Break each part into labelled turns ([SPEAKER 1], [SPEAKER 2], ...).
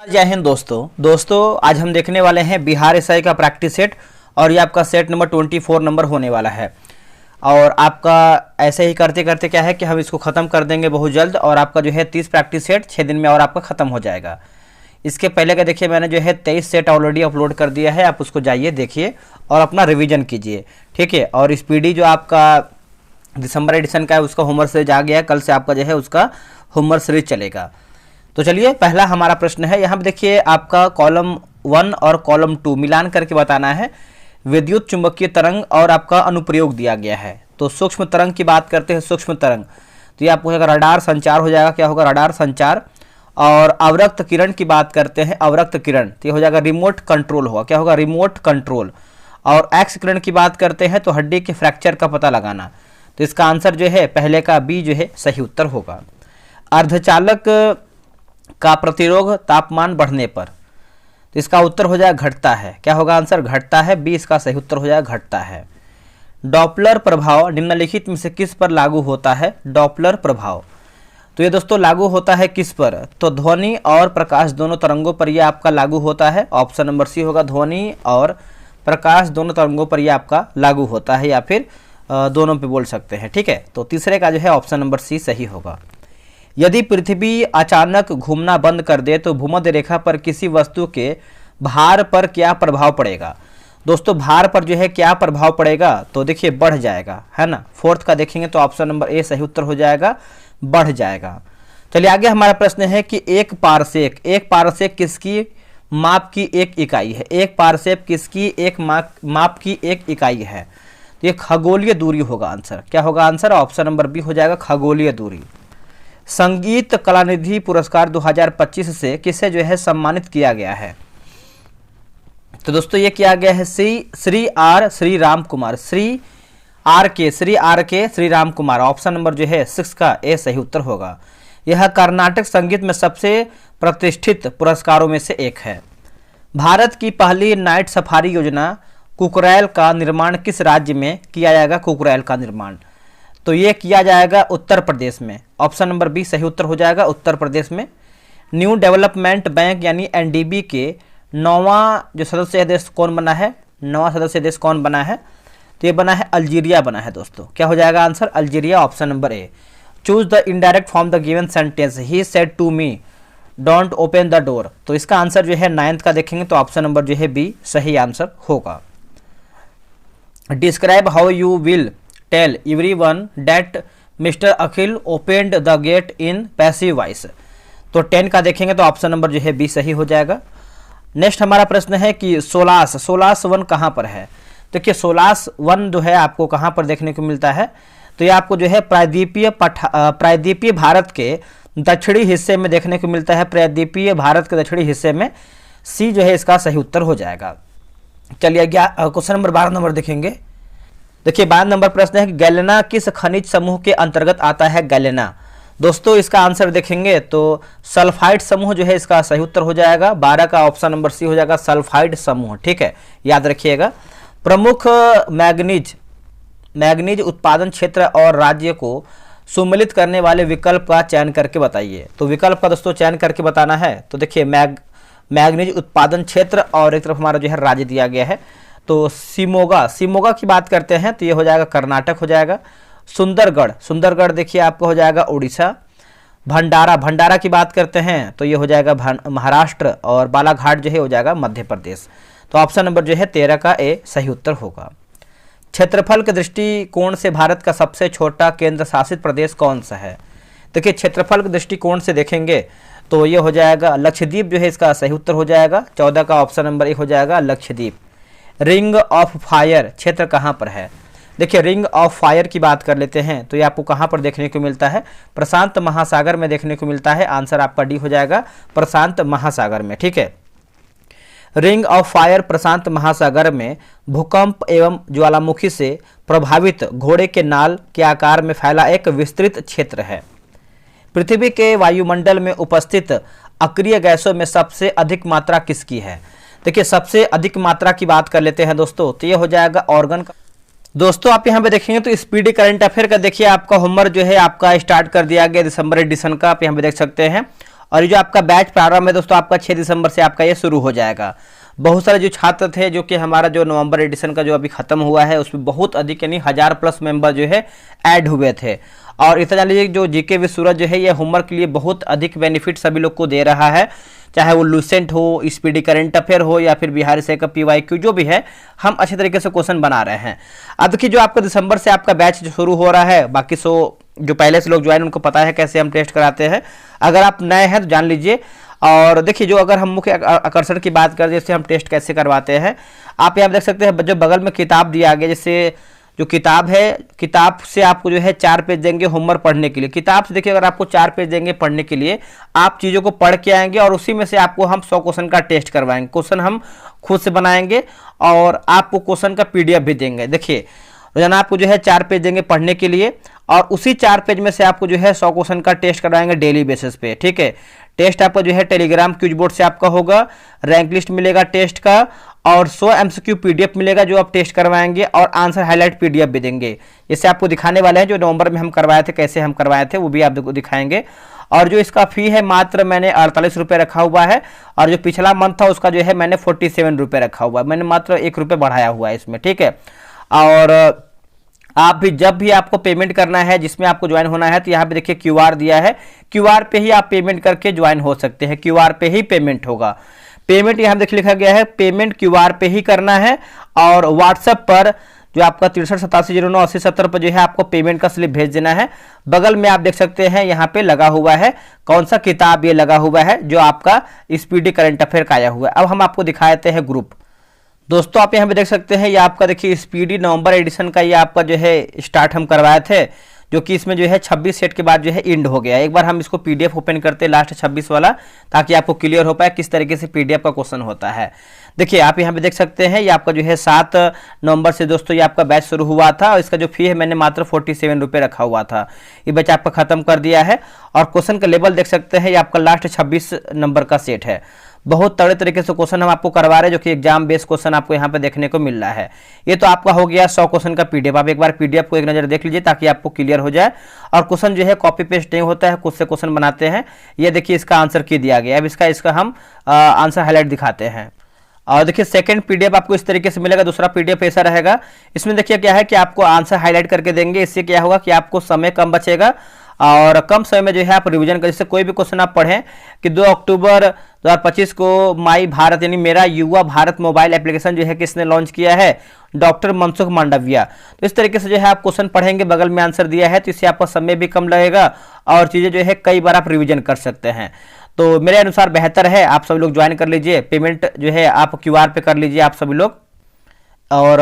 [SPEAKER 1] जय हिंद दोस्तों आज हम देखने वाले हैं बिहार एसआई का प्रैक्टिस सेट और ये आपका सेट नंबर 24 नंबर होने वाला है। और आपका ऐसे ही करते करते क्या है कि हम इसको ख़त्म कर देंगे बहुत जल्द और आपका जो है 30 प्रैक्टिस सेट 6 दिन में और आपका ख़त्म हो जाएगा। इसके पहले का देखिए मैंने जो है 23 सेट ऑलरेडी अपलोड कर दिया है, आप उसको जाइए देखिए और अपना रिविज़न कीजिए, ठीक है। और स्पीडी जो आपका दिसंबर एडिशन का है उसका होमवर्क सीरीज आ गया है, कल से आपका जो है उसका होमवर्क सीरीज चलेगा। तो चलिए पहला हमारा प्रश्न है, यहाँ पे देखिए आपका कॉलम 1 और कॉलम 2 मिलान करके बताना है। विद्युत चुंबकीय तरंग और आपका अनुप्रयोग दिया गया है। तो सूक्ष्म तरंग की बात करते हैं, सूक्ष्म तरंग तो ये आपको रडार संचार हो जाएगा, क्या होगा रडार संचार। और अवरक्त किरण की बात करते हैं, अवरक्त किरण तो ये हो जाएगा रिमोट कंट्रोल होगा, क्या होगा रिमोट कंट्रोल। और एक्स किरण की बात करते हैं तो हड्डी के फ्रैक्चर का पता लगाना। तो इसका आंसर जो है पहले का बी जो है सही उत्तर होगा। अर्धचालक का प्रतिरोध तापमान बढ़ने पर तो इसका उत्तर हो जाएगा घटता है, क्या होगा आंसर घटता है, बी इसका सही उत्तर हो जाएगा घटता है। डॉपलर प्रभाव निम्नलिखित में से किस पर लागू होता है? डॉपलर प्रभाव तो ये दोस्तों लागू होता है किस पर? तो ध्वनि और प्रकाश दोनों तरंगों पर यह आपका लागू होता है। ऑप्शन नंबर सी होगा, ध्वनि और प्रकाश दोनों तरंगों पर यह आपका लागू होता है, या फिर दोनों पे बोल सकते हैं, ठीक है। तो तीसरे का जो है ऑप्शन नंबर सी सही होगा। यदि पृथ्वी अचानक घूमना बंद कर दे तो भूमध्य रेखा पर किसी वस्तु के भार पर क्या प्रभाव पड़ेगा? दोस्तों भार पर जो है क्या प्रभाव पड़ेगा? तो देखिए बढ़ जाएगा, है ना। फोर्थ का देखेंगे तो ऑप्शन नंबर ए सही उत्तर हो जाएगा, बढ़ जाएगा। चलिए आगे हमारा प्रश्न है कि एक पारसेक किसकी माप की एक इकाई है? एक पारसेक किसकी एक माप की एक इकाई है? तो ये खगोलीय दूरी होगा आंसर, क्या होगा आंसर? ऑप्शन नंबर बी हो जाएगा खगोलीय दूरी। संगीत कलानिधि पुरस्कार 2025 से किसे जो है सम्मानित किया गया है? तो दोस्तों ये किया गया है श्री राम कुमार, श्री आर के श्री राम कुमार। ऑप्शन नंबर जो है 6 का ए सही उत्तर होगा। यह कर्नाटक संगीत में सबसे प्रतिष्ठित पुरस्कारों में से एक है। भारत की पहली नाइट सफारी योजना कुकरैल का निर्माण किस राज्य में किया जाएगा? कुकरैल का निर्माण तो ये किया जाएगा उत्तर प्रदेश में। ऑप्शन नंबर बी सही उत्तर हो जाएगा, उत्तर प्रदेश में। न्यू डेवलपमेंट बैंक यानी एनडीबी के 9वां जो सदस्य देश कौन बना है? 9वां सदस्य देश कौन बना है? तो ये बना है अल्जीरिया बना है दोस्तों, क्या हो जाएगा answer? Algeria, option number A. Choose the indirect from the given sentence he said to me don't open the door. तो इसका आंसर जो है 9th का देखेंगे तो ऑप्शन नंबर जो है बी सही आंसर होगा। Describe how you will tell everyone that mister Akhil opened the gate in passive voice. तो 10 का देखेंगे तो ऑप्शन नंबर जो है बी सही हो जाएगा। नेक्स्ट हमारा प्रश्न है कि सोलास वन कहाँ पर है? देखिए सोलास वन जो है आपको कहाँ पर देखने को मिलता है? तो ये आपको जो है प्रायद्वीपीय भारत के दक्षिणी हिस्से में देखने को मिलता है, प्रायद्वीपीय भारत के दक्षिणी हिस्से में। सी जो है इसका सही उत्तर हो जाएगा। चलिए क्वेश्चन नंबर 12 नंबर देखेंगे। देखिए 12 नंबर प्रश्न है कि गैलेना किस खनिज समूह के अंतर्गत आता है? गैलेना दोस्तों इसका आंसर देखेंगे तो सल्फाइड समूह जो है इसका सही उत्तर हो जाएगा। 12 का ऑप्शन नंबर सी हो जाएगा सल्फाइड समूह, ठीक है, याद रखिएगा। प्रमुख मैग्नीज उत्पादन क्षेत्र और राज्य को सुमेलित करने वाले विकल्प का चयन करके बताइए। तो विकल्प का दोस्तों चयन करके बताना है। तो देखिए मैग्नीज उत्पादन क्षेत्र और एक तरफ हमारा जो है राज्य दिया गया है। तो सिमोगा की बात करते हैं तो ये हो जाएगा कर्नाटक हो जाएगा। सुंदरगढ़ देखिए आपको हो जाएगा उड़ीसा। भंडारा की बात करते हैं तो ये हो जाएगा महाराष्ट्र। और बालाघाट जो है हो जाएगा मध्य प्रदेश। तो ऑप्शन नंबर जो है 13 का ए सही उत्तर होगा। क्षेत्रफल के दृष्टिकोण से भारत का सबसे छोटा केंद्र शासित प्रदेश कौन सा है? देखिए क्षेत्रफल के दृष्टिकोण से देखेंगे तो ये हो जाएगा लक्षद्वीप जो है इसका सही उत्तर हो जाएगा। 14 का ऑप्शन नंबर ए हो जाएगा लक्षद्वीप। रिंग ऑफ फायर क्षेत्र कहाँ पर है? देखिए रिंग ऑफ फायर की बात कर लेते हैं तो ये आपको कहाँ पर देखने को मिलता है? प्रशांत महासागर में देखने को मिलता है। आंसर आपका डी हो जाएगा प्रशांत महासागर में, ठीक है। रिंग ऑफ फायर प्रशांत महासागर में भूकंप एवं ज्वालामुखी से प्रभावित घोड़े के नाल के आकार में फैला एक विस्तृत क्षेत्र है। पृथ्वी के वायुमंडल में उपस्थित अक्रिय गैसों में सबसे अधिक मात्रा किसकी है? देखिए सबसे अधिक मात्रा की बात कर लेते हैं दोस्तों तो ये हो जाएगा ऑर्गन का। दोस्तों आप यहाँ पे देखेंगे तो स्पीडी करंट अफेयर का देखिए आपका होमवर्क जो है आपका स्टार्ट कर दिया गया दिसंबर एडिशन का, आप यहाँ पे देख सकते हैं। और ये जो आपका बैच प्रारंभ है दोस्तों आपका 6 दिसंबर से आपका ये शुरू हो जाएगा। बहुत सारे जो छात्र थे जो कि हमारा जो नवंबर एडिशन का जो अभी खत्म हुआ है उसमें बहुत अधिक यानी 1000+ मेंबर जो है ऐड हुए थे। और इतना जान लीजिए जो जीके विद सूरज जो है ये होमवर्क के लिए बहुत अधिक बेनिफिट सभी लोग को दे रहा है, चाहे वो लूसेंट हो, स्पीडी करंट अफेयर हो या फिर बिहार से का PYQ जो भी है, हम अच्छे तरीके से क्वेश्चन बना रहे हैं। अब देखिए जो आपका दिसंबर से आपका बैच शुरू हो रहा है, बाकी जो पहले से लोग ज्वाइन उनको पता है कैसे हम टेस्ट कराते हैं। अगर आप नए हैं तो जान लीजिए। और देखिए जो अगर हम मुख्य आकर्षण की बात करें जैसे हम टेस्ट कैसे करवाते हैं, आप यहाँ देख सकते हैं जो बगल में किताब दिया गया, जैसे जो किताब है, किताब से आपको जो है 4 पेज देंगे होमवर्क पढ़ने के लिए। किताब से देखिए अगर आपको 4 पेज देंगे पढ़ने के लिए, आप चीज़ों को पढ़ के आएंगे और उसी में से आपको हम 100 क्वेश्चन का टेस्ट करवाएंगे। क्वेश्चन हम खुद से बनाएंगे और आपको क्वेश्चन का PDF भी देंगे। देखिए रोजाना आपको जो है 4 पेज देंगे पढ़ने के लिए और उसी 4 पेज में से आपको जो है 100 क्वेश्चन का टेस्ट करवाएंगे डेली बेसिस पे, ठीक है। टेस्ट आपका जो है टेलीग्राम क्विज बोर्ड से आपका होगा, रैंक लिस्ट मिलेगा टेस्ट का और 100 MCQ PDF मिलेगा जो आप टेस्ट करवाएंगे और आंसर हाईलाइट PDF भी देंगे। जैसे आपको दिखाने वाले हैं जो नवंबर में हम करवाए थे, कैसे हम करवाए थे वो भी आपको दिखाएंगे। और जो इसका फी है मात्र मैंने 48 रुपये रखा हुआ है और जो पिछला मंथ था उसका जो है मैंने 47 रुपये रखा हुआ है, मैंने मात्र 1 रुपये बढ़ाया हुआ है इसमें, ठीक है। और आप भी जब भी आपको पेमेंट करना है जिसमें आपको ज्वाइन होना है तो यहाँ पे देखिए QR दिया है, QR पे ही आप पेमेंट करके ज्वाइन हो सकते हैं, QR पे ही पेमेंट होगा। पेमेंट यहाँ देखिए लिखा गया है पेमेंट QR पे ही करना है और व्हाट्सएप पर जो आपका 6387098070 पर जो है आपको पेमेंट का स्लिप भेज देना है। बगल में आप देख सकते हैं यहाँ पे लगा हुआ है कौन सा किताब ये लगा हुआ है जो आपका स्पीडी करंट अफेयर का आया हुआ है। अब हम आपको दिखाते हैं ग्रुप। दोस्तों आप यहाँ पे देख सकते हैं ये आपका देखिए स्पीडी नवंबर एडिशन का ये आपका जो है स्टार्ट हम करवाए थे, जो कि इसमें जो है 26 सेट के बाद जो है इंड हो गया। एक बार हम इसको PDF ओपन करते हैं लास्ट 26 वाला, ताकि आपको क्लियर हो पाए किस तरीके से PDF का क्वेश्चन होता है। देखिए आप यहाँ पे देख सकते हैं ये आपका जो है 7 नवंबर से दोस्तों ये आपका बैच शुरू हुआ था और इसका जो फी है मैंने मात्र 47 रुपये रखा हुआ था। ये बैच आपका खत्म कर दिया है और क्वेश्चन का लेवल देख सकते हैं ये आपका लास्ट 26 नंबर का सेट है। बहुत तगड़े तरीके से क्वेश्चन हम आपको करवा रहे हैं जो कि एग्जाम बेस्ड क्वेश्चन आपको यहाँ पे देखने को मिल रहा है। ये तो आपका हो गया 100 क्वेश्चन का PDF। आप एक बार PDF को एक नज़र देख लीजिए ताकि आपको क्लियर हो जाए। और क्वेश्चन जो है कॉपी पेस्ट नहीं होता है, खुद से क्वेश्चन बनाते हैं। ये देखिए इसका आंसर की दिया गया। अब इसका हम आंसर हाईलाइट दिखाते हैं। और देखिए सेकंड PDF आपको इस तरीके से मिलेगा, दूसरा PDF ऐसा रहेगा। इसमें देखिए क्या है कि आपको आंसर हाईलाइट करके देंगे, इससे क्या होगा कि आपको समय कम बचेगा और कम समय में जो है आप रिवीजन कर। जैसे कोई भी क्वेश्चन आप पढ़ें कि 2 अक्टूबर 2025 को माई भारत यानी मेरा युवा भारत मोबाइल एप्लीकेशन जो है किसने लॉन्च किया है, डॉक्टर मनसुख मांडविया। तो इस तरीके से जो है आप क्वेश्चन पढ़ेंगे, बगल में आंसर दिया है, तो इससे आपका समय भी कम लगेगा और चीज़ें जो है कई बार आप रिविजन कर सकते हैं। तो मेरे अनुसार बेहतर है आप सभी लोग ज्वाइन कर लीजिए। पेमेंट जो है आप QR पे कर लीजिए आप सभी लोग, और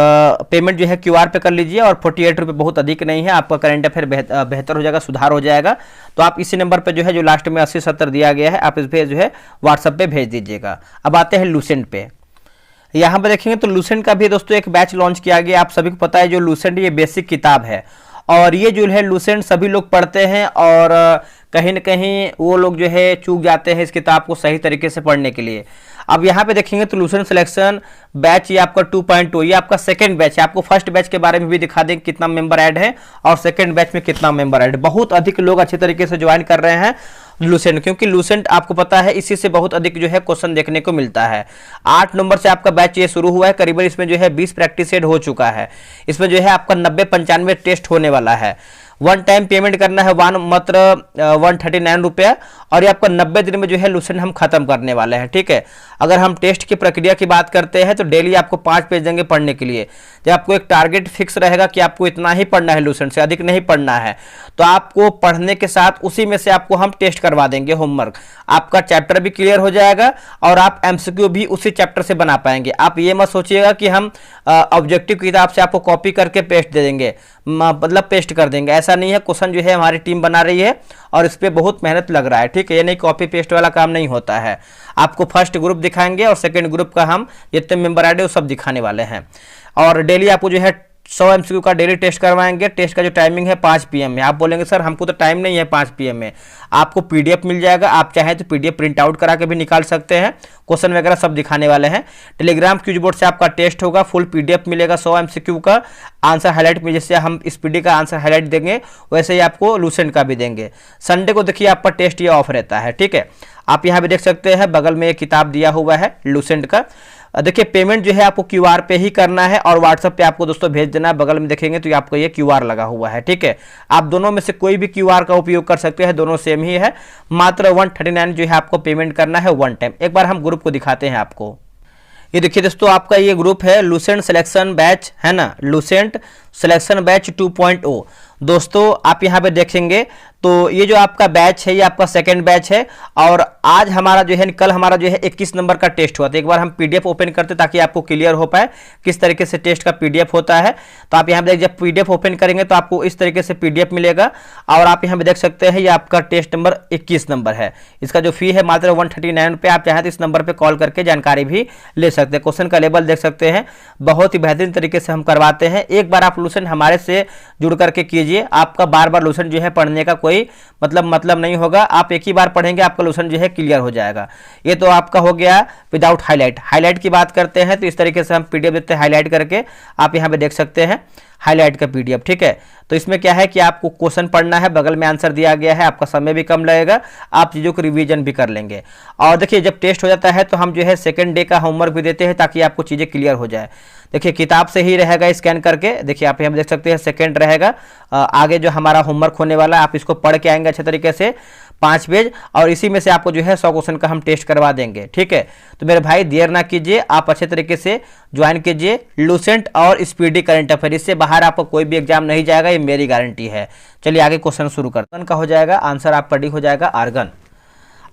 [SPEAKER 1] पेमेंट जो है QR पे कर लीजिए। और 48 रुपये बहुत अधिक नहीं है, आपका करंट अफेयर बेहतर हो जाएगा, सुधार हो जाएगा। तो आप इसी नंबर पे जो है जो लास्ट में 8070 दिया गया है आप इस पे जो है व्हाट्सएप पे भेज दीजिएगा। अब आते हैं लूसेंट पे। यहाँ पे देखेंगे तो लूसेंट का भी दोस्तों एक बैच लॉन्च किया गया। आप सभी को पता है जो लूसेंट ये बेसिक किताब है और ये जो है लूसेंट सभी लोग पढ़ते हैं और कहीं न कहीं वो लोग जो है चूक जाते हैं इस किताब को सही तरीके से पढ़ने के लिए। अब यहाँ पे देखेंगे तो लूसेंट सिलेक्शन बैच ये आपका 2.2 ये आपका सेकंड बैच है। आपको फर्स्ट बैच के बारे में भी दिखा देंगे कितना मेंबर ऐड है और सेकंड बैच में कितना मेंबर ऐड। बहुत अधिक लोग अच्छे तरीके से ज्वाइन कर रहे हैं लूसेंट, क्योंकि लूसेंट आपको पता है इसी से बहुत अधिक जो है क्वेश्चन देखने को मिलता है। 8 नंबर से आपका बैच ये शुरू हुआ है, करीबन इसमें जो है 20 प्रैक्टिस सेट हो चुका है। इसमें जो है आपका 90-95 टेस्ट होने वाला है। वन टाइम पेमेंट करना है मात्र 139 रुपया और ये आपका 90 दिन में जो है लूसेंट हम खत्म करने वाले हैं, ठीक है। अगर हम टेस्ट की प्रक्रिया की बात करते हैं तो डेली आपको 5 पेज देंगे पढ़ने के लिए। जब आपको एक टारगेट फिक्स रहेगा कि आपको इतना ही पढ़ना है, लूसेंट से अधिक नहीं पढ़ना है, तो आपको पढ़ने के साथ उसी में से आपको हम टेस्ट करवा देंगे होमवर्क। आपका चैप्टर भी क्लियर हो जाएगा और आप MCQ भी उसी चैप्टर से बना पाएंगे। आप ये मत सोचिएगा कि हम ऑब्जेक्टिव किताब से आपको कॉपी करके पेस्ट दे देंगे, मतलब पेस्ट कर देंगे, ऐसा नहीं है। क्वेश्चन जो है हमारी टीम बना रही है और इस पर बहुत मेहनत लग रहा है, ठीक है। ये नहीं कॉपी पेस्ट वाला काम नहीं होता है। आपको फर्स्ट ग्रुप दिखाएंगे और सेकंड ग्रुप का हम जितने मेंबर ऐड है वो सब दिखाने वाले हैं। और डेली आपको जो है 100 MCQ का डेली टेस्ट करवाएंगे। टेस्ट का जो टाइमिंग है 5 PM में। आप बोलेंगे सर हमको तो टाइम नहीं है 5 PM में, आपको PDF मिल जाएगा। आप चाहें तो PDF प्रिंट आउट करा के भी निकाल सकते हैं, क्वेश्चन वगैरह सब दिखाने वाले हैं। टेलीग्राम क्यूज बोर्ड से आपका टेस्ट होगा, फुल PDF मिलेगा 100 MCQ का। आंसर हाईलाइट में जैसे हम स्पीडी का आंसर हाईलाइट देंगे वैसे ही आपको लूसेंट का भी देंगे। संडे को देखिए आपका टेस्ट ये ऑफ रहता है, ठीक है। आप यहाँ पे देख सकते हैं बगल में एक किताब दिया हुआ है लूसेंट का। देखिए पेमेंट जो है आपको क्यूआर पे ही करना है और व्हाट्सएप पे आपको दोस्तों भेज देना है। बगल में देखेंगे तो आपको ये क्यूआर लगा हुआ है, ठीक है। आप दोनों में से कोई भी क्यूआर का उपयोग कर सकते हैं, दोनों सेम ही है। मात्र 139 जो है आपको पेमेंट करना है वन टाइम। एक बार हम ग्रुप को दिखाते हैं आपको। ये देखिए दोस्तों आपका ये ग्रुप है लूसेंट सिलेक्शन बैच, है ना, लूसेंट सिलेक्शन बैच 2.0। दोस्तों आप यहाँ पे देखेंगे तो ये जो आपका बैच है ये आपका सेकंड बैच है और आज हमारा जो है कल हमारा जो है 21 नंबर का टेस्ट हुआ। तो एक बार हम पीडीएफ ओपन करते ताकि आपको क्लियर हो पाए किस तरीके से टेस्ट का पीडीएफ होता है। तो आप यहाँ पे जब पीडीएफ ओपन करेंगे तो आपको इस तरीके से पीडीएफ मिलेगा और आप यहाँ पे देख सकते हैं ये आपका टेस्ट नंबर 21 नंबर है। इसका जो फी है मात्र 139 रुपये। आप चाहें तो इस नंबर पर कॉल करके जानकारी भी ले सकते हैं। क्वेश्चन का लेवल देख सकते हैं, बहुत ही बेहतरीन तरीके से हम करवाते हैं। एक बार आप लूसेंट हमारे से जुड़ करके कीजिए, आपका बार बार लूसेंट जो है पढ़ने का कोई मतलब नहीं होगा। आप एक ही बार पढ़ेंगे आपका लूसेंट जो है क्लियर हो जाएगा। ये तो आपका हो गया विदाउट हाईलाइट। हाईलाइट की बात करते हैं तो इस तरीके से हम पीडीएफ देते हैं हाईलाइट करके, आप यहाँ पे देख सकते हैं हाईलाइट का पीडीएफ, ठीक है। तो इसमें क्या है कि आपको क्वेश्चन पढ़ना है, बगल में आंसर दिया गया है, आपका समय भी कम लगेगा, आप चीज़ों को रिवीजन भी कर लेंगे। और देखिए जब टेस्ट हो जाता है तो हम जो है सेकंड डे का होमवर्क भी देते हैं ताकि आपको चीज़ें क्लियर हो जाए। देखिए किताब से ही रहेगा स्कैन करके, देखिए आप यहाँ देख सकते हैं सेकंड रहेगा। आगे जो हमारा होमवर्क होने वाला है आप इसको पढ़ के आएंगे अच्छे तरीके से 5 पेज और इसी में से आपको जो है 100 क्वेश्चन का हम टेस्ट करवा देंगे, ठीक है। तो मेरे भाई देर ना कीजिए, आप अच्छे तरीके से ज्वाइन कीजिए लूसेंट और स्पीडी करंट अफेयर। इससे बाहर आपको कोई भी एग्जाम नहीं जाएगा, ये मेरी गारंटी है। चलिए आगे क्वेश्चन शुरू करते हैं। का हो जाएगा आंसर आपका डी हो जाएगा आर्गन।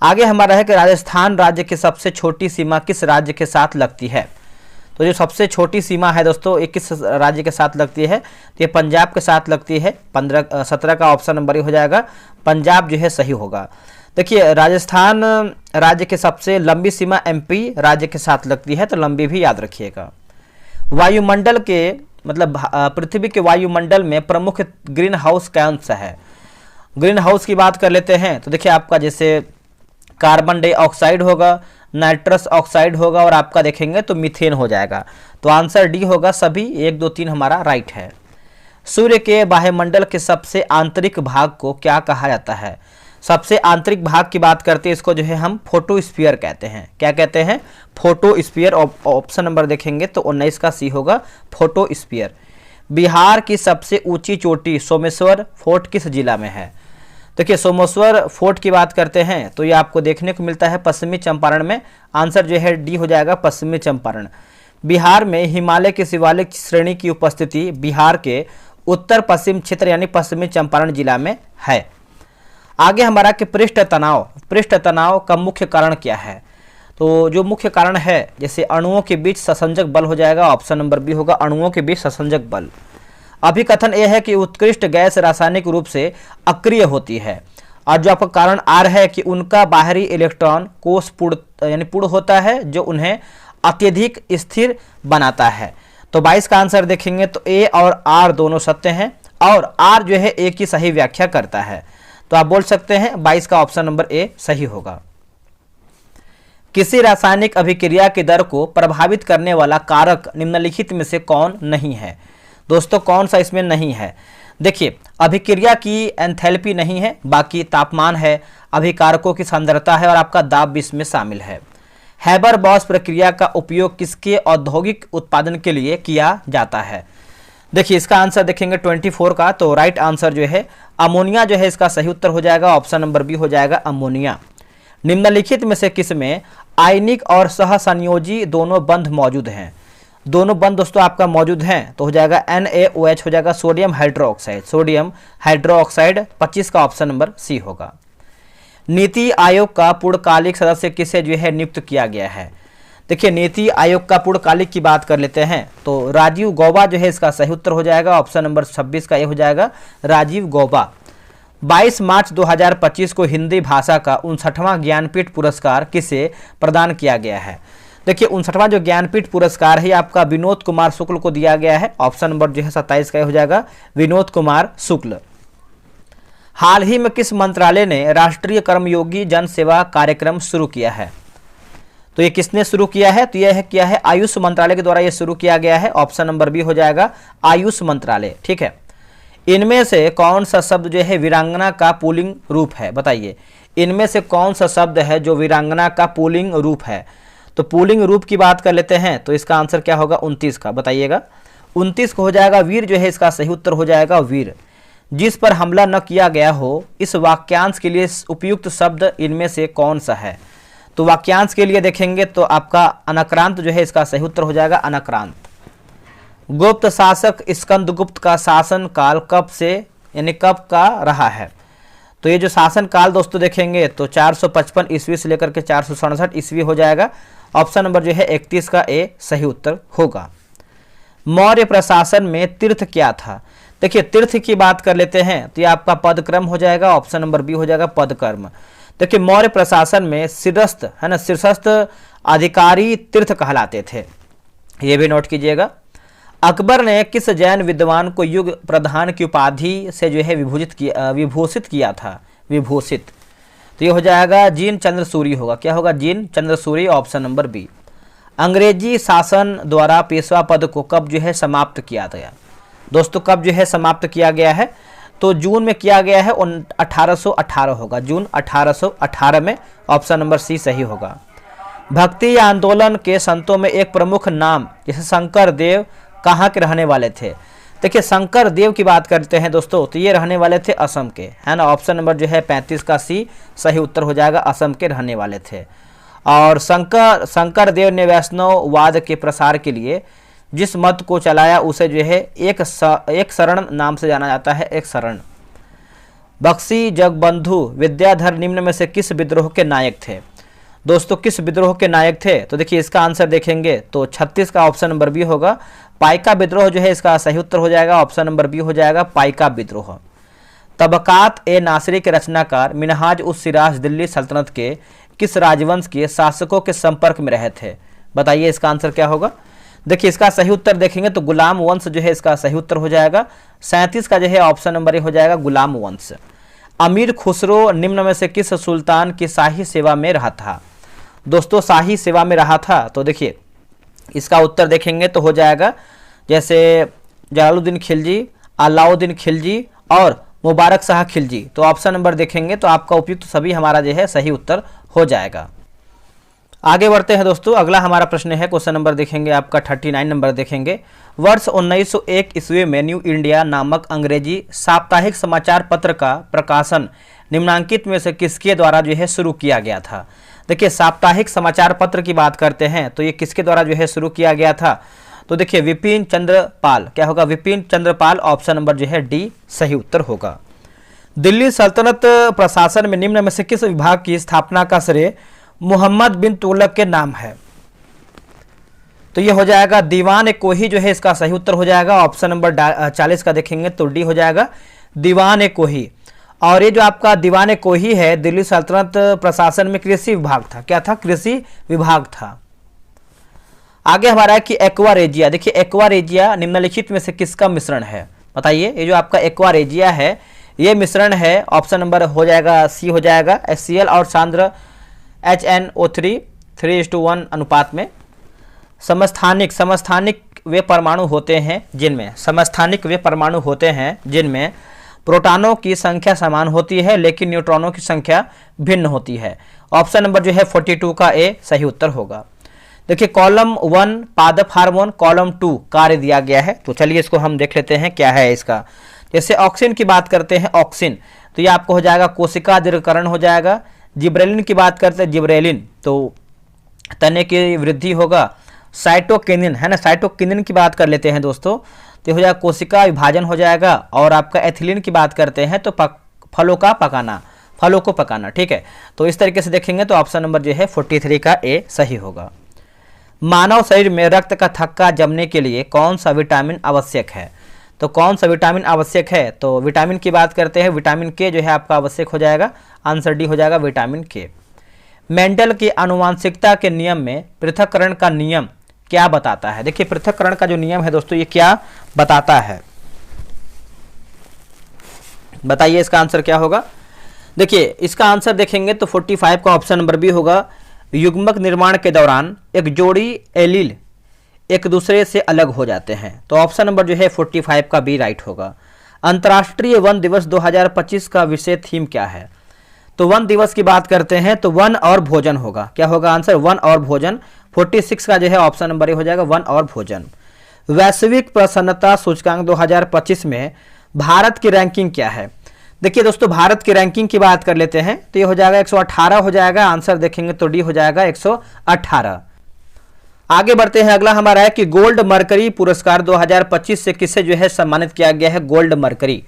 [SPEAKER 1] आगे हमारा है कि राजस्थान राज्य की सबसे छोटी सीमा किस राज्य के साथ लगती है। तो जो सबसे छोटी सीमा है दोस्तों ये किस राज्य के साथ लगती है, तो ये पंजाब के साथ लगती है। 17 का ऑप्शन नंबर ही हो जाएगा, पंजाब जो है सही होगा। देखिए राजस्थान राज्य के सबसे लंबी सीमा एमपी राज्य के साथ लगती है, तो लंबी भी याद रखिएगा। वायुमंडल के मतलब पृथ्वी के वायुमंडल में प्रमुख ग्रीन हाउस कौन सा है। ग्रीन हाउस की बात कर लेते हैं तो देखिए आपका जैसे कार्बन डाइऑक्साइड होगा, नाइट्रस ऑक्साइड होगा और आपका देखेंगे तो मीथेन हो जाएगा। तो आंसर डी होगा सभी, 1 2 3 हमारा राइट है। सूर्य के बाह्यमंडल के सबसे आंतरिक भाग को क्या कहा जाता है। सबसे आंतरिक भाग की बात करते हैं इसको जो है हम फोटोस्फीयर कहते हैं। क्या कहते हैं, फोटोस्फीयर। ऑप्शन नंबर देखेंगे तो 19 का सी होगा फोटोस्फीयर। बिहार की सबसे ऊंची चोटी सोमेश्वर फोर्ट किस जिला में है। देखिए सोमेश्वर फोर्ट की बात करते हैं तो ये आपको देखने को मिलता है पश्चिमी चंपारण में। आंसर जो है डी हो जाएगा पश्चिमी चंपारण। बिहार में हिमालय की शिवालिक श्रेणी की उपस्थिति बिहार के उत्तर पश्चिम क्षेत्र यानी पश्चिमी चंपारण जिला में है। आगे हमारा कि पृष्ठ तनाव का मुख्य कारण क्या है। तो जो मुख्य कारण है जैसे अणुओं के बीच ससंजक बल हो जाएगा, ऑप्शन नंबर बी होगा अणुओं के बीच ससंजक बल। अभिकथन यह है कि उत्कृष्ट गैस रासायनिक रूप से अक्रिय होती है और जो आपका कारण आर है कि उनका बाहरी इलेक्ट्रॉन कोष पूर्ण यानी पूर्ण होता है जो उन्हें अत्यधिक स्थिर बनाता है। तो 22 का आंसर देखेंगे तो ए और आर दोनों सत्य हैं और आर जो है ए की सही व्याख्या करता है। तो आप बोल सकते हैं 22 का ऑप्शन नंबर ए सही होगा। किसी रासायनिक अभिक्रिया की दर को प्रभावित करने वाला कारक निम्नलिखित में से कौन नहीं है। दोस्तों कौन सा इसमें नहीं है। देखिए अभिक्रिया की एंथैल्पी नहीं है, बाकी तापमान है, अभिकारकों की सांद्रता है और आपका दाब भी इसमें शामिल है। हैबर बॉश प्रक्रिया का उपयोग किसके औद्योगिक उत्पादन के लिए किया जाता है। देखिए इसका आंसर देखेंगे 24 का, तो राइट आंसर जो है अमोनिया जो है इसका सही उत्तर हो जाएगा, ऑप्शन नंबर बी हो जाएगा अमोनिया। निम्नलिखित में से किसमें आयनिक और सहसंयोजी दोनों बंध मौजूद हैं। दोनों बंध दोस्तों आपका मौजूद हैं तो हो जाएगा NaOH हो जाएगा सोडियम हाइड्रोक्साइड। 25 का ऑप्शन नंबर सी होगा। नीति आयोग का पूर्णकालिक सदस्य किसे जो है नियुक्त किया गया है। देखिए नीति आयोग का पूर्णकालिक की बात कर लेते हैं तो राजीव गौबा जो है इसका सही उत्तर हो जाएगा, ऑप्शन नंबर 26 का ये हो जाएगा राजीव गौबा। 22 मार्च 2025 को हिंदी भाषा का 59वां ज्ञानपीठ पुरस्कार किसे प्रदान किया गया है। देखिए 59वां जो ज्ञानपीठ पुरस्कार है आपका विनोद कुमार शुक्ल को दिया गया है, ऑप्शन नंबर जो है 27 का हो जाएगा विनोद कुमार शुक्ल। हाल ही में किस मंत्रालय ने राष्ट्रीय कर्मयोगी जन सेवा कार्यक्रम शुरू किया है। तो ये किसने शुरू किया है, तो यह है किया है आयुष मंत्रालय के द्वारा ये शुरू किया गया है, ऑप्शन नंबर बी हो जाएगा आयुष मंत्रालय। ठीक है, इनमें से कौन सा शब्द जो है वीरांगना का पुल्लिंग रूप है, बताइए। इनमें से कौन सा शब्द है जो वीरांगना का पुल्लिंग रूप है? तो पुल्लिंग रूप की बात कर लेते हैं तो इसका आंसर क्या होगा? 29 का बताइएगा। 29 को हो जाएगा वीर, जो है इसका सही उत्तर हो जाएगा वीर। जिस पर हमला न किया गया हो, इस वाक्यांश के लिए उपयुक्त शब्द इनमें से कौन सा है? तो वाक्यांश के लिए देखेंगे तो आपका अनक्रांत जो है इसका सही उत्तर हो जाएगा अनक्रांत। गुप्त शासक स्कंदगुप्त का शासन काल कब से यानी कब का रहा है? तो ये जो शासन काल दोस्तों देखेंगे तो 455 ईस्वी से लेकर के 467 ईस्वी हो जाएगा। ऑप्शन नंबर जो है 31 का ए सही उत्तर होगा। मौर्य प्रशासन में तीर्थ क्या था? देखिए तीर्थ की बात कर लेते हैं तो ये आपका पदक्रम हो जाएगा। ऑप्शन नंबर बी हो जाएगा पदकर्म। देखिए मौर्य प्रशासन में शीर्षस्थ है ना, शीर्षस्थ अधिकारी तीर्थ कहलाते थे, ये भी नोट कीजिएगा। अकबर ने किस जैन विद्वान को युग प्रधान की उपाधि से जो है विभूषित किया था? विभूषित, तो ये हो जाएगा जीन चंद्र सूरी होगा। क्या होगा? जीन चंद्र सूरी, ऑप्शन नंबर बी। अंग्रेजी शासन द्वारा पेशवा पद को कब जो है समाप्त किया गया? दोस्तों कब जो है समाप्त किया गया है? तो जून में किया गया है, 1818 होगा, जून 1818 में। ऑप्शन नंबर सी सही होगा। भक्ति आंदोलन के संतों में एक प्रमुख नाम जैसे शंकर देव कहाँ के रहने वाले थे? देखिए शंकर देव की बात करते हैं दोस्तों तो ये रहने वाले थे असम के, है ना। ऑप्शन नंबर जो है 35 का सी सही उत्तर हो जाएगा, असम के रहने वाले थे। और शंकर देव ने वैष्णववाद के प्रसार के लिए जिस मत को चलाया उसे जो है एक शरण नाम से जाना जाता है, एक शरण। बख्शी जगबंधु विद्याधर निम्न में से किस विद्रोह के नायक थे? दोस्तों किस विद्रोह के नायक थे? तो देखिए इसका आंसर देखेंगे तो 36 का ऑप्शन नंबर बी होगा, पाइका विद्रोह जो है इसका सही उत्तर हो जाएगा। ऑप्शन नंबर बी हो जाएगा पाइका विद्रोह। तबकात ए नासिरी के रचनाकार मिनहाज उस सिराज दिल्ली सल्तनत के किस राजवंश के शासकों के संपर्क में रहे थे? बताइए इसका आंसर क्या होगा? देखिए इसका सही उत्तर देखेंगे तो गुलाम वंश जो है इसका सही उत्तर हो जाएगा। 37 का जो है ऑप्शन नंबर ए हो जाएगा गुलाम वंश। अमीर खुसरो निम्न में से किस सुल्तान की शाही सेवा में रहा था? दोस्तों शाही सेवा में रहा था तो देखिए इसका उत्तर देखेंगे तो हो जाएगा जैसे जलालुद्दीन खिलजी, अलाउद्दीन खिलजी और मुबारक शाह खिलजी। तो ऑप्शन नंबर देखेंगे तो आपका उपयुक्त सभी हमारा जो है सही उत्तर हो जाएगा। आगे बढ़ते हैं दोस्तों, अगला हमारा प्रश्न है, क्वेश्चन नंबर देखेंगे आपका 39 नंबर देखेंगे। वर्ष 1901 ईस्वी में न्यू इंडिया नामक अंग्रेजी साप्ताहिक समाचार पत्र का प्रकाशन निम्नांकित में से किसके द्वारा जो है शुरू किया गया था? देखिए साप्ताहिक समाचार पत्र की बात करते हैं तो ये किसके द्वारा जो है शुरू किया गया था? तो देखिए विपिन चंद्र पाल। क्या होगा? विपिन चंद्र पाल। ऑप्शन नंबर जो है डी सही उत्तर होगा। दिल्ली सल्तनत प्रशासन में निम्न में से किस विभाग की स्थापना का श्रेय मोहम्मद बिन तुगलक के नाम है? तो ये हो जाएगा दीवान कोही जो है इसका सही उत्तर हो जाएगा। ऑप्शन नंबर 40 का देखेंगे तो डी हो जाएगा दीवान कोही। और ये जो आपका दीवान कोही है दिल्ली सल्तनत प्रशासन में कृषि विभाग था। क्या था? कृषि विभाग था। आगे हमारा है कि एक्वा रेजिया। देखिए एक्वा रेजिया निम्नलिखित में से किसका मिश्रण है? बताइए ये जो आपका एक्वा रेजिया है ये मिश्रण है। ऑप्शन नंबर हो जाएगा सी हो जाएगा HCl और सांद्र HNO3 3:1 अनुपात में। समस्थानिक वे परमाणु होते हैं जिनमें प्रोटॉनों की संख्या समान होती है लेकिन न्यूट्रॉनों की संख्या भिन्न होती है। ऑप्शन नंबर जो है 42 का ए सही उत्तर होगा। देखिए कॉलम 1 पादप हार्मोन, कॉलम 2 कार्य दिया गया है। तो चलिए इसको हम देख लेते हैं क्या है इसका। जैसे ऑक्सिन की बात करते हैं, ऑक्सिन तो ये आपको हो जाएगा कोशिका दीर्घकरण हो जाएगा। जिब्रेलिन की बात करते हैं, जिब्रेलिन तो तने की वृद्धि होगा। साइटोकिनिन है ना, साइटोकिनिन की बात कर लेते हैं दोस्तों तो हो जाएगा कोशिका विभाजन हो जाएगा। और आपका एथिलीन की बात करते हैं तो फलों को पकाना। ठीक है, तो इस तरीके से देखेंगे तो ऑप्शन नंबर जो है 43 का ए सही होगा। मानव शरीर में रक्त का थक्का जमने के लिए कौन सा विटामिन आवश्यक है? तो कौन सा विटामिन आवश्यक है? तो विटामिन की बात करते हैं, विटामिन के जो है आपका आवश्यक हो जाएगा। आंसर डी हो जाएगा विटामिन के। मेंडल की आनुवांशिकता के नियम में पृथक्करण का नियम क्या बताता है? देखिए पृथक्करण का जो नियम है दोस्तों ये क्या बताता है? बताइए इसका आंसर क्या होगा? देखिए इसका आंसर देखेंगे तो 45 का ऑप्शन नंबर बी होगा। युग्मक निर्माण के दौरान एक जोड़ी एलील एक दूसरे से अलग हो जाते हैं। तो ऑप्शन नंबर जो है 45 का बी राइट होगा। अंतर्राष्ट्रीय वन दिवस 2025 का विषय थीम क्या है? तो वन दिवस की बात करते हैं तो वन और भोजन होगा। क्या होगा आंसर? वन और भोजन। 46 का जो है ऑप्शन नंबर ए हो जाएगा, वन और भोजन। वैश्विक प्रसन्नता सूचकांक 2025 में भारत की रैंकिंग क्या है? देखिए दोस्तों, भारत की रैंकिंग की बात कर लेते हैं तो ये हो जाएगा 118 हो जाएगा। आंसर देखेंगे तो डी हो जाएगा 118। आगे बढ़ते हैं, अगला हमारा है कि गोल्ड मरकरी पुरस्कार 2025 से किसे जो है सम्मानित किया गया है? Gold mercury.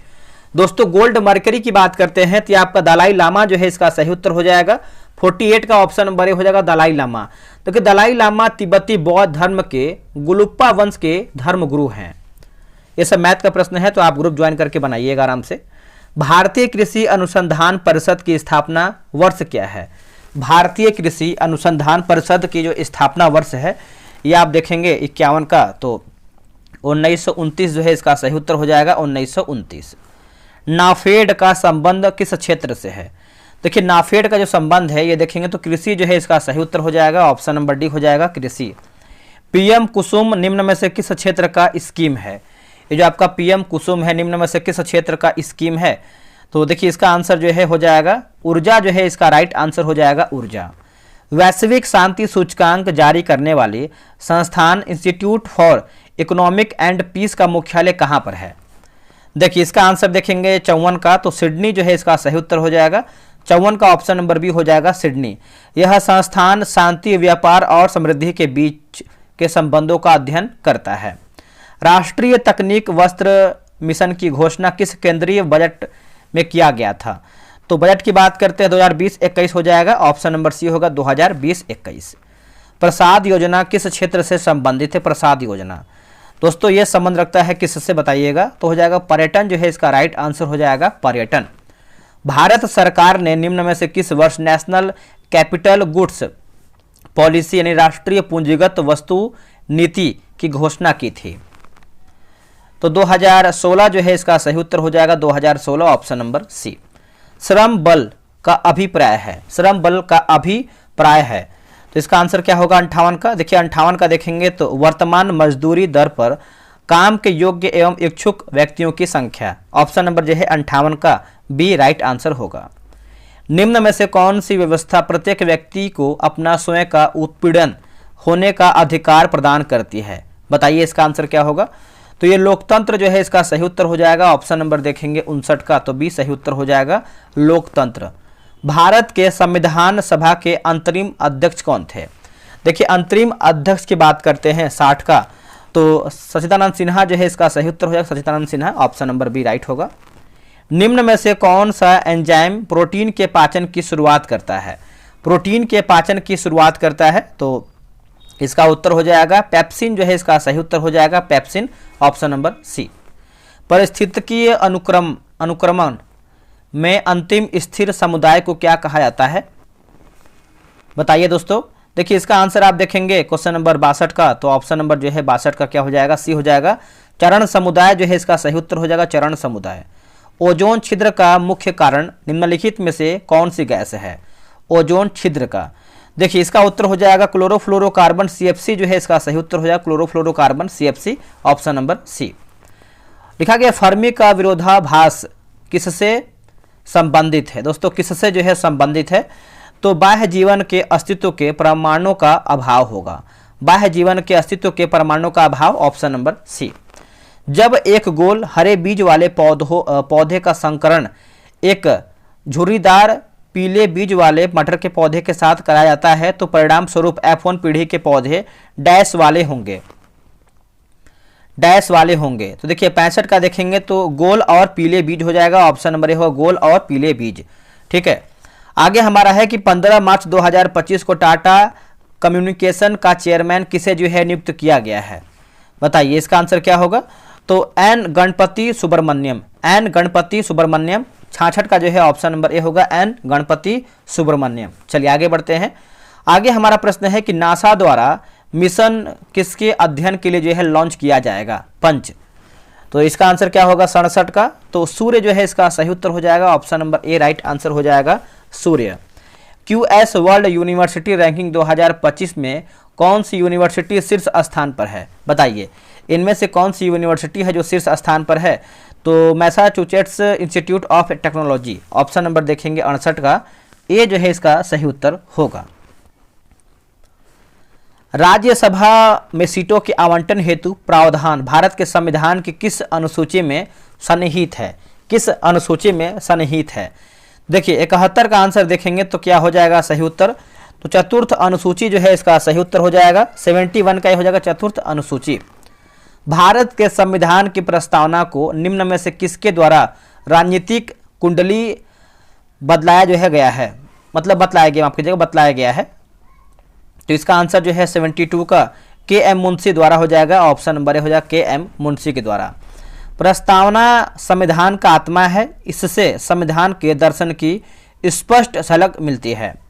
[SPEAKER 1] दोस्तों गोल्ड मरकरी की बात करते हैं तो आपका दलाई लामा जो है इसका सही उत्तर हो जाएगा। 48 का ऑप्शन नंबर ए हो जाएगा दलाई लामा। तो कि दलाई लामा तिब्बती बौद्ध धर्म के गुलुप्पा वंश के धर्मगुरु हैं। ये सब मैथ का प्रश्न है तो आप ग्रुप ज्वाइन करके बनाइएगा आराम से। भारतीय कृषि अनुसंधान परिषद की स्थापना वर्ष क्या है? भारतीय कृषि अनुसंधान परिषद की जो स्थापना वर्ष है ये आप देखेंगे 51 का, तो 1929 जो है इसका सही उत्तर हो जाएगा, 1929। नाफेड का संबंध किस क्षेत्र से है? देखिए नाफेड का जो संबंध है ये देखेंगे तो कृषि जो है इसका सही उत्तर हो जाएगा, ऑप्शन नंबर डी हो जाएगा, कृषि। पीएम कुसुम निम्न में से किस क्षेत्र का स्कीम है? ये जो आपका पीएम कुसुम है निम्न में से किस क्षेत्र का स्कीम है? तो देखिए इसका आंसर जो है हो जाएगा ऊर्जा, जो है इसका राइट आंसर हो जाएगा ऊर्जा। वैश्विक शांति सूचकांक जारी करने वाले संस्थान Institute for Economic and Peace का मुख्यालय कहाँ पर है? देखिए इसका आंसर देखेंगे 54 का, तो सिडनी जो है इसका सही उत्तर हो जाएगा। 54 का ऑप्शन नंबर बी हो जाएगा, सिडनी। यह संस्थान शांति, व्यापार और समृद्धि के बीच के संबंधों का अध्ययन करता है। राष्ट्रीय तकनीक वस्त्र मिशन की घोषणा किस केंद्रीय बजट में किया गया था? तो बजट की बात करते हैं 2020-21 हो जाएगा, ऑप्शन नंबर सी होगा 2020-21। प्रसाद योजना किस क्षेत्र से संबंधित है? प्रसाद योजना दोस्तों ये संबंध रखता है किससे बताइएगा? तो हो जाएगा पर्यटन, जो है इसका राइट आंसर हो जाएगा पर्यटन। भारत सरकार ने निम्न में से किस वर्ष नेशनल कैपिटल गुड्स पॉलिसी यानी राष्ट्रीय पूंजीगत वस्तु नीति की घोषणा की थी? तो 2016 जो है इसका सही उत्तर हो जाएगा, 2016 ऑप्शन नंबर सी। श्रम बल का अभिप्राय है, श्रम बल का अभिप्राय है तो इसका आंसर क्या होगा? 58 का। देखिए 58 का देखेंगे तो वर्तमान मजदूरी दर पर काम के योग्य एवं इच्छुक व्यक्तियों की संख्या, ऑप्शन नंबर जो है 58 का बी राइट आंसर होगा। निम्न में से कौन सी व्यवस्था प्रत्येक व्यक्ति को अपना स्वयं का उत्पीड़न होने का अधिकार प्रदान करती है? बताइए इसका आंसर क्या होगा? तो ये लोकतंत्र जो है इसका सही उत्तर हो जाएगा, ऑप्शन नंबर देखेंगे 59 का, तो बी सही उत्तर हो जाएगा लोकतंत्र। भारत के संविधान सभा के अंतरिम अध्यक्ष कौन थे? देखिए अंतरिम अध्यक्ष की बात करते हैं 60 का, तो सच्चिदानंद सिन्हा जो है इसका सही उत्तर हो जाएगा, Sachchidanand Sinha, option number B right होगा। निम्न में से कौन सा एंजाइम प्रोटीन के पाचन की शुरुआत करता है? प्रोटीन के पाचन की शुरुआत करता है तो इसका उत्तर हो जाएगा पेप्सिन, जो है इसका सही उत्तर हो जाएगा पेप्सिन, ऑप्शन नंबर सी। पारिस्थितिकीय अनुक्रमण में अंतिम स्थिर समुदाय को क्या कहा जाता है? बताइए दोस्तों। देखिए इसका आंसर आप देखेंगे क्वेश्चन नंबर 62 का, तो ऑप्शन नंबर जो है 62 का क्या हो जाएगा? सी हो जाएगा, चरण समुदाय, जो है इसका सही उत्तर हो जाएगा चरण समुदाय। ओजोन छिद्र का मुख्य कारण निम्नलिखित में से कौन सी गैस है? ओजोन छिद्र का, देखिए इसका उत्तर हो जाएगा क्लोरोफ्लोरोकार्बन CFC, जो है इसका सही उत्तर हो जाएगा chlorofluorocarbon CFC, option number C. लिखा गया फर्मी का विरोधाभास किससे संबंधित है? दोस्तों किससे जो है संबंधित है? तो बाह्य जीवन के अस्तित्व के परमाणु का अभाव होगा, बाह्य जीवन के अस्तित्व के परमाणु का अभाव, ऑप्शन नंबर सी। जब एक गोल हरे बीज वाले पौधे का संकरण एक झुर्रीदार पीले बीज वाले मटर के पौधे के साथ कराया जाता है तो परिणाम स्वरूप F1 पीढ़ी के पौधे डैश वाले होंगे, डैश वाले होंगे। तो देखिए 65 का देखेंगे तो गोल और पीले बीज हो जाएगा, ऑप्शन नंबर ए हो गोल और पीले बीज। ठीक है, आगे हमारा है कि 15 मार्च 2025 को टाटा कम्युनिकेशन का चेयरमैन किसे जो है नियुक्त किया गया है? बताइए इसका आंसर क्या होगा? तो एन गणपति सुब्रमण्यम, एन गणपति सुब्रमण्यम। 66 का जो है ऑप्शन नंबर ए होगा एन गणपति सुब्रमण्यम। चलिए आगे बढ़ते हैं। आगे हमारा प्रश्न है कि नासा द्वारा मिशन किसके अध्ययन के लिए जो है लॉन्च किया जाएगा? पंच। तो इसका आंसर क्या होगा? 67 का, तो सूर्य जो है इसका सही उत्तर हो जाएगा, ऑप्शन नंबर ए राइट आंसर हो जाएगा सूर्य। QS वर्ल्ड यूनिवर्सिटी रैंकिंग 2025 में कौन सी यूनिवर्सिटी शीर्ष स्थान पर है? बताइए इनमें से कौन सी यूनिवर्सिटी है जो शीर्ष स्थान पर है? तो Massachusetts institute of technology, option number देखेंगे 68 का, ए जो है इसका सही उत्तर होगा। राज्यसभा में सीटों के आवंटन हेतु प्रावधान भारत के संविधान की किस अनुसूची में सन्निहित है? किस अनुसूची में सन्निहित है? देखिए 71 का आंसर देखेंगे तो क्या हो जाएगा सही उत्तर? तो चतुर्थ अनुसूची जो है इसका सही उत्तर हो जाएगा। 71 का ये हो जाएगा चतुर्थ अनुसूची। भारत के संविधान की प्रस्तावना को निम्न में से किसके द्वारा राजनीतिक कुंडली बदलाया जो है गया है, मतलब बतलाया गया, माफ कीजिएगा बतलाया गया है। तो इसका आंसर जो है 72 का के एम मुंशी द्वारा हो जाएगा। ऑप्शन नंबर ए हो जाएगा के एम मुंशी के द्वारा। प्रस्तावना संविधान का आत्मा है, इससे संविधान के दर्शन की स्पष्ट झलक मिलती है।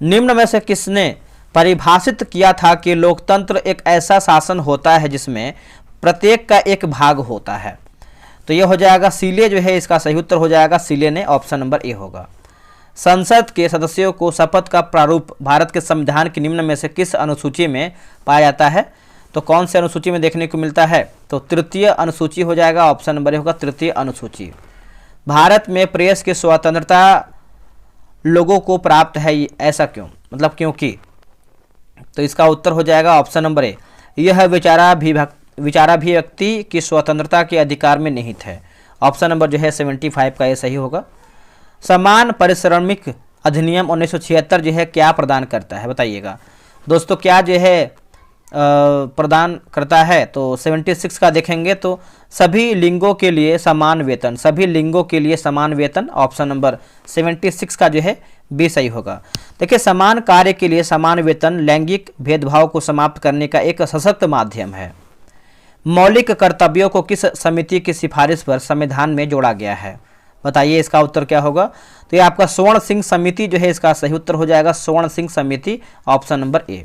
[SPEAKER 1] निम्न में से किसने परिभाषित किया था कि लोकतंत्र एक ऐसा शासन होता है जिसमें प्रत्येक का एक भाग होता है? तो ये हो जाएगा सीले जो है इसका सही उत्तर हो जाएगा, सीले ने, ऑप्शन नंबर ए होगा। संसद के सदस्यों को शपथ का प्रारूप भारत के संविधान की निम्न में से किस अनुसूची में पाया जाता है? तो कौन से अनुसूची में देखने को मिलता है? तो तृतीय अनुसूची हो जाएगा, ऑप्शन नंबर ए होगा तृतीय अनुसूची। भारत में प्रेस की स्वतंत्रता लोगों को प्राप्त है, ऐसा क्यों, मतलब क्योंकि? तो इसका उत्तर हो जाएगा ऑप्शन नंबर ए, यह विचाराभिव्यक्ति की स्वतंत्रता के अधिकार में निहित है। ऑप्शन नंबर जो है 75 का ये सही होगा। समान पारिश्रमिक अधिनियम 1976 जो है क्या प्रदान करता है, बताइएगा दोस्तों, क्या जो है प्रदान करता है? तो 76 का देखेंगे तो सभी लिंगों के लिए समान वेतन, सभी लिंगों के लिए समान वेतन, ऑप्शन नंबर 76 का जो है बी सही होगा। देखिए समान कार्य के लिए समान वेतन लैंगिक भेदभाव को समाप्त करने का एक सशक्त माध्यम है। मौलिक कर्तव्यों को किस समिति की सिफारिश पर संविधान में जोड़ा गया है? बताइए इसका उत्तर क्या होगा? तो ये आपका स्वर्ण सिंह समिति जो है इसका सही उत्तर हो जाएगा, स्वर्ण सिंह समिति, ऑप्शन नंबर ए।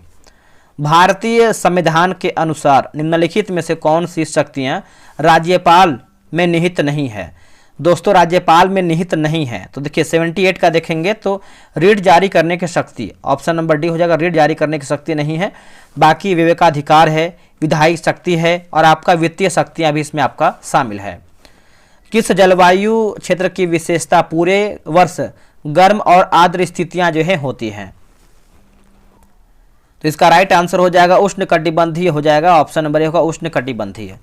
[SPEAKER 1] भारतीय संविधान के अनुसार निम्नलिखित में से कौन सी शक्तियां राज्यपाल में निहित नहीं है? दोस्तों राज्यपाल में निहित नहीं है, तो देखिए 78 का देखेंगे तो ऋण जारी करने की शक्ति, ऑप्शन नंबर डी हो जाएगा, ऋण जारी करने की शक्ति नहीं है। बाकी विवेकाधिकार है, विधायी शक्ति है और आपका वित्तीय शक्तियां भी इसमें आपका शामिल है। किस जलवायु क्षेत्र की विशेषता पूरे वर्ष गर्म और आर्द्र स्थितियां जो है होती हैं? तो इसका राइट आंसर हो जाएगा उष्णकटिबंधीय हो जाएगा, ऑप्शन नंबर ए होगा उष्णकटिबंधीय।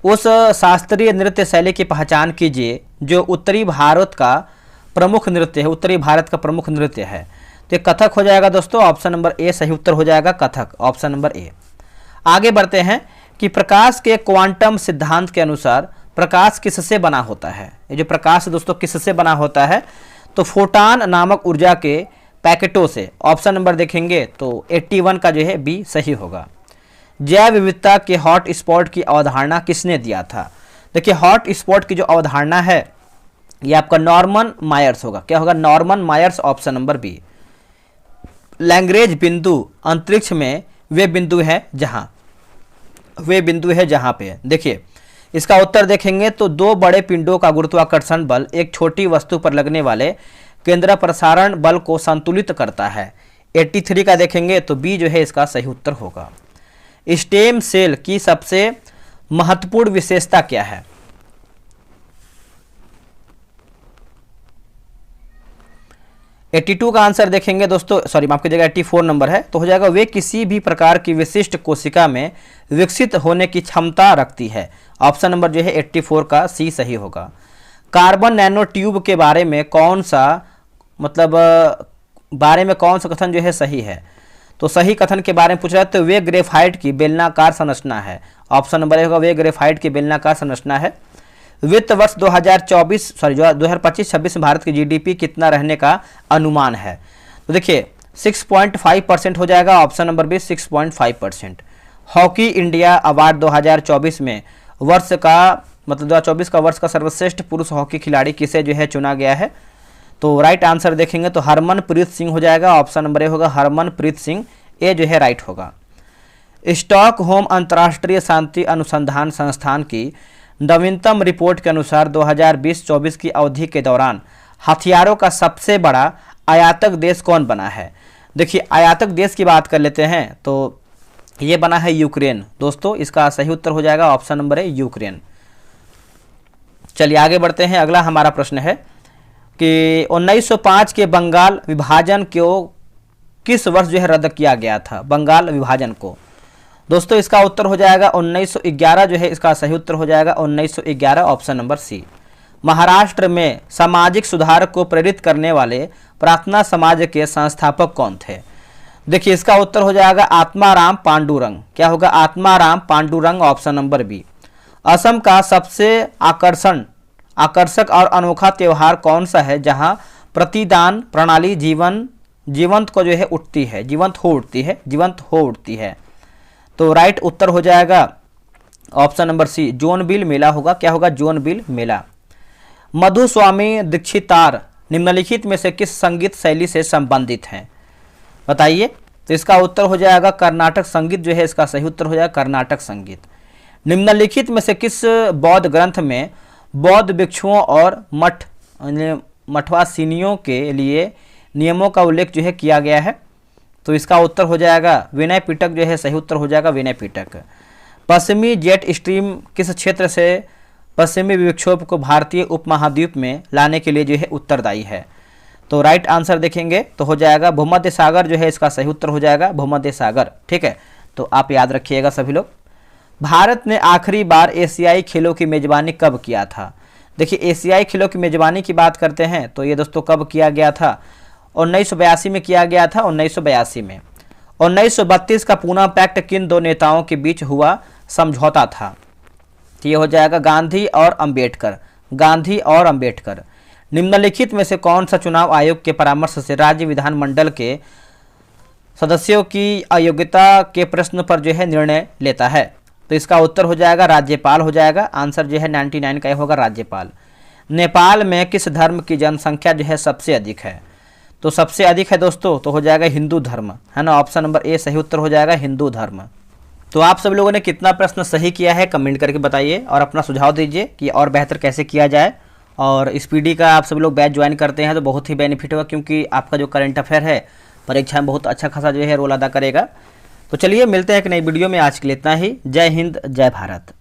[SPEAKER 1] उस शास्त्रीय नृत्य शैली की पहचान कीजिए जो उत्तरी भारत का प्रमुख नृत्य है, उत्तरी भारत का प्रमुख नृत्य है। तो कथक हो जाएगा दोस्तों, ऑप्शन नंबर ए सही उत्तर हो जाएगा, कथक, ऑप्शन नंबर ए। आगे बढ़ते हैं कि प्रकाश के क्वांटम सिद्धांत के अनुसार प्रकाश किससे बना होता है? ये जो प्रकाश दोस्तों किससे बना होता है? तो फोटान नामक ऊर्जा के पैकेटों से, ऑप्शन नंबर देखेंगे तो 81 का जो है बी सही होगा। जैव विविधता के हॉट स्पॉट की अवधारणा किसने दिया था? देखिए हॉट स्पॉट की जो अवधारणा है ये आपका नॉर्मन मायर्स होगा। क्या होगा? Norman Myers, option number B. Lagrange बिंदु अंतरिक्ष में वे बिंदु है जहां पे, देखिए इसका उत्तर देखेंगे तो दो बड़े पिंडों का गुरुत्वाकर्षण बल एक छोटी वस्तु पर लगने वाले केंद्र प्रसारण बल को संतुलित करता है। 83 का देखेंगे तो बी जो है इसका सही उत्तर होगा। स्टेम सेल की सबसे महत्वपूर्ण विशेषता क्या है? का आंसर देखेंगे दोस्तों, सॉरी माफ कीजिएगा 84 नंबर है, तो हो जाएगा वे किसी भी प्रकार की विशिष्ट कोशिका में विकसित होने की क्षमता रखती है। ऑप्शन नंबर जो है 84 का सी सही होगा। कार्बन नैनो ट्यूब के बारे में कौन सा कथन जो है सही है? तो सही कथन के बारे में पूछ रहा है तो वे ग्रेफाइट की बेलनाकार संरचना है। ऑप्शन नंबर होगा वे ग्रेफाइट की बेलनाकार संरचना है। वित्त वर्ष 2025-26 में भारत की जीडीपी कितना रहने का अनुमान है? तो देखिए 6.5% हो जाएगा, option number B 6.5%। Hockey India award 2024 में वर्ष का 2024 का वर्ष का सर्वश्रेष्ठ पुरुष हॉकी खिलाड़ी किसे जो है चुना गया है? तो राइट आंसर देखेंगे तो हरमनप्रीत सिंह हो जाएगा, ऑप्शन नंबर ए होगा हरमनप्रीत सिंह, ए जो है राइट होगा। स्टॉकहोम अंतर्राष्ट्रीय शांति अनुसंधान संस्थान की नवीनतम रिपोर्ट के अनुसार 2020-24 की अवधि के दौरान हथियारों का सबसे बड़ा आयातक देश कौन बना है? देखिए आयातक देश की बात कर लेते हैं तो ये बना है यूक्रेन। दोस्तों इसका सही उत्तर हो जाएगा ऑप्शन नंबर ए यूक्रेन। चलिए आगे बढ़ते हैं, अगला हमारा प्रश्न है कि 1905 के बंगाल विभाजन को किस वर्ष जो है रद्द किया गया था, बंगाल विभाजन को। दोस्तों इसका उत्तर हो जाएगा 1911 जो है इसका सही उत्तर हो जाएगा 1911, ऑप्शन नंबर सी। महाराष्ट्र में सामाजिक सुधार को प्रेरित करने वाले प्रार्थना समाज के संस्थापक कौन थे? देखिए इसका उत्तर हो जाएगा आत्माराम पांडुरंग। क्या होगा? Atmaram Pandurang, option number B. Assam का सबसे आकर्षक और अनोखा त्यौहार कौन सा है जहां प्रतिदान प्रणाली जीवंत को जो है जीवंत हो उठती है? तो राइट उत्तर हो जाएगा ऑप्शन नंबर सी, जोनबिल मेला होगा। क्या होगा? जोनबिल मेला। मधुस्वामी दीक्षितार निम्नलिखित में से किस संगीत शैली से संबंधित हैं? बताइए। तो इसका उत्तर हो जाएगा कर्नाटक संगीत जो है इसका सही उत्तर हो जाएगा कर्नाटक संगीत। निम्नलिखित में से किस बौद्ध ग्रंथ में बौद्ध भिक्षुओं और मठवासिनियों के लिए नियमों का उल्लेख जो है किया गया है? तो इसका उत्तर हो जाएगा विनय पिटक जो है सही उत्तर हो जाएगा विनय पिटक। पश्चिमी जेट स्ट्रीम किस क्षेत्र से पश्चिमी विक्षोभ को भारतीय उपमहाद्वीप में लाने के लिए जो है उत्तरदायी है? तो राइट आंसर देखेंगे तो हो जाएगा भूमध्य सागर जो है इसका सही उत्तर हो जाएगा भूमध्य सागर। ठीक है, तो आप याद रखिएगा सभी लोग। भारत ने आखिरी बार एशियाई खेलों की मेजबानी कब किया था? देखिए एशियाई खेलों की मेजबानी की बात करते हैं तो ये दोस्तों कब किया गया था? 1982 में किया गया था, 1982 में। 1932 का पूना पैक्ट किन दो नेताओं के बीच हुआ समझौता था? तो ये हो जाएगा गांधी और अंबेडकर। निम्नलिखित में से कौन सा चुनाव आयोग के परामर्श से राज्य विधानमंडल के सदस्यों की अयोग्यता के प्रश्न पर जो है निर्णय लेता है? तो इसका उत्तर हो जाएगा राज्यपाल हो जाएगा। आंसर जो है 99 का होगा राज्यपाल। नेपाल में किस धर्म की जनसंख्या जो है सबसे अधिक है? तो सबसे अधिक है दोस्तों तो हो जाएगा हिंदू धर्म, है ना। ऑप्शन नंबर ए सही उत्तर हो जाएगा हिंदू धर्म। तो आप सब लोगों ने कितना प्रश्न सही किया है कमेंट करके बताइए और अपना सुझाव दीजिए कि और बेहतर कैसे किया जाए। और इस पीडी का आप सब लोग बैच ज्वाइन करते हैं तो बहुत ही बेनिफिट होगा, क्योंकि आपका जो करंट अफेयर है परीक्षा में बहुत अच्छा खासा जो है रोल अदा करेगा। तो चलिए मिलते हैं एक नई वीडियो में, आज के लिए इतना ही। जय हिंद, जय भारत।